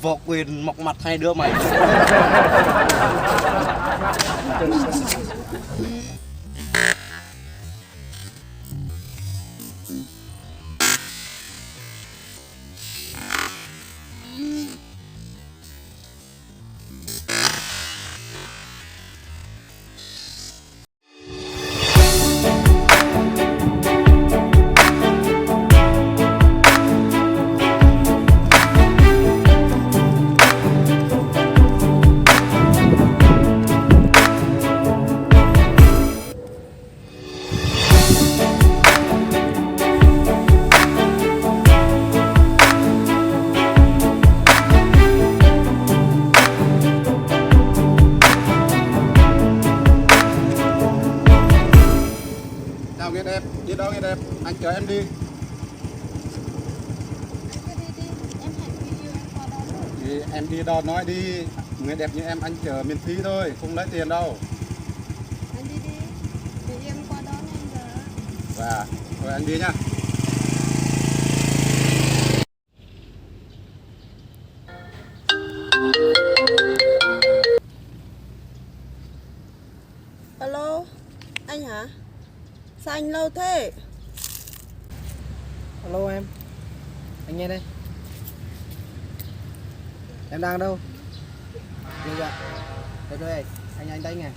Võ quyền mọc mặt hai đứa mày. Chào Nghĩa đẹp, đi đâu Nghĩa đẹp, anh chở em đi. Thì em đi đâu nói đi, Nghĩa đẹp như em anh chở miễn phí thôi, không lấy tiền đâu. Anh đi đi, để em qua đón em rồi. Và thôi anh đi nhá. Alo, anh hả? Sao anh lâu thế? Alo em, anh nghe đây. Em đang ở đâu? Được rồi, được rồi, anh đánh nè.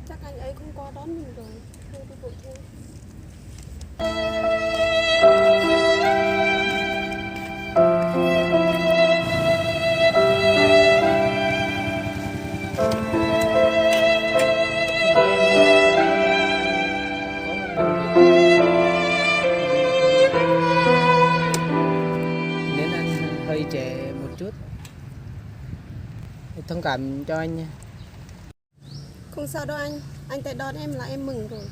Chắc anh ấy không qua đón mình rồi. Thôi đi vội thôi. Nên anh hơi trẻ một chút. Thông cảm cho anh nha. Không sao đâu anh tới đón em là em mừng rồi.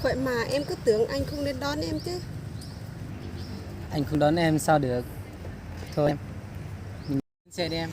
Vậy mà em cứ tưởng anh không đến đón em chứ. Anh không đón em sao được. Thôi em, mình lên xe đi em.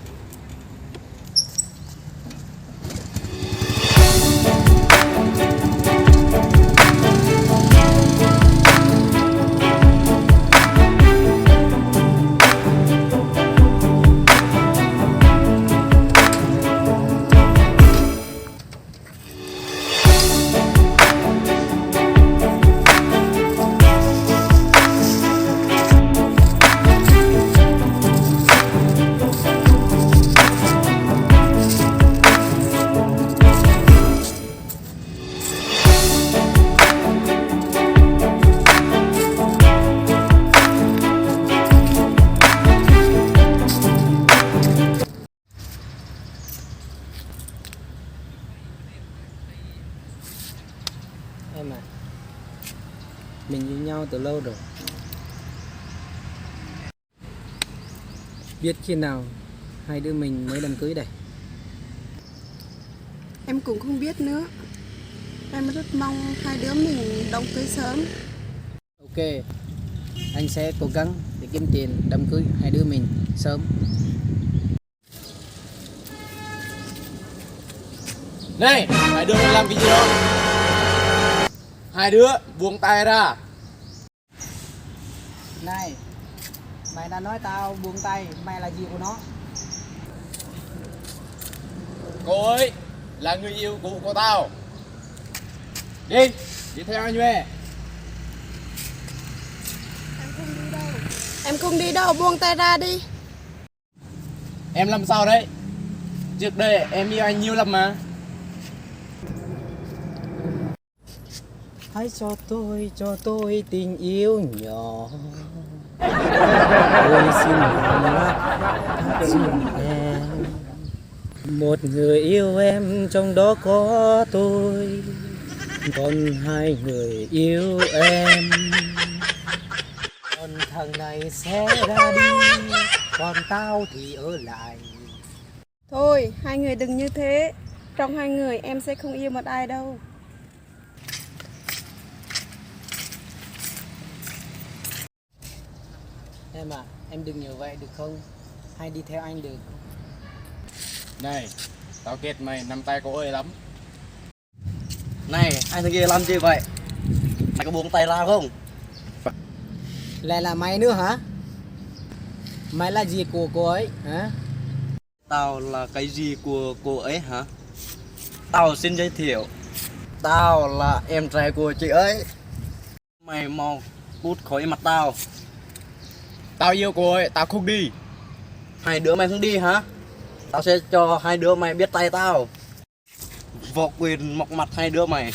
Em à, mình yêu nhau từ lâu rồi. Biết khi nào hai đứa mình mới đám cưới đây. Em cũng không biết nữa. Em rất mong hai đứa mình đám cưới sớm. Ok, anh sẽ cố gắng để kiếm tiền đám cưới hai đứa mình sớm. Này, hai đứa đang làm cái gì đó? Hai đứa buông tay ra. Này, mày đã nói tao buông tay, mày là gì của nó? Cô ấy là người yêu cũ của tao. Đi, đi theo anh về. Em không đi đâu. Em không đi đâu, buông tay ra đi. Em làm sao đấy? Trước đây em yêu anh nhiều lắm mà. Hãy cho tôi tình yêu nhỏ. Tôi xin hát giùm em. Một người yêu em, trong đó có tôi. Còn hai người yêu em. Còn thằng này sẽ ra đi, còn tao thì ở lại. Thôi, hai người đừng như thế. Trong hai người em sẽ không yêu một ai đâu. Em à, em đừng như vậy được không? Hay đi theo anh được. Này, tao kết mày nắm tay cô ơi lắm. Này, anh thằng kia làm gì vậy? Mày có buông tay ra không? Lại là mày nữa hả? Mày là gì của cô ấy hả? Tao là cái gì của cô ấy hả? Tao xin giới thiệu. Tao là em trai của chị ấy. Mày mau cút khỏi mặt tao. Tao yêu cô ấy, tao không đi. Hai đứa mày không đi hả? Tao sẽ cho hai đứa mày biết tay tao. Võ quyền mọc mặt hai đứa mày.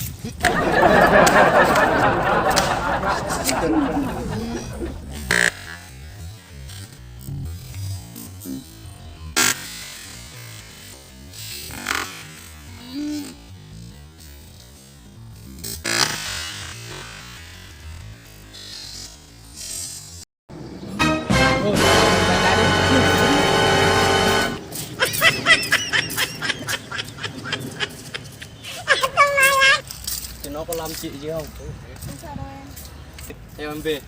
Thôi, lại đi. Thì nó có làm chị gì không? Không sao đâu em. Theo em về.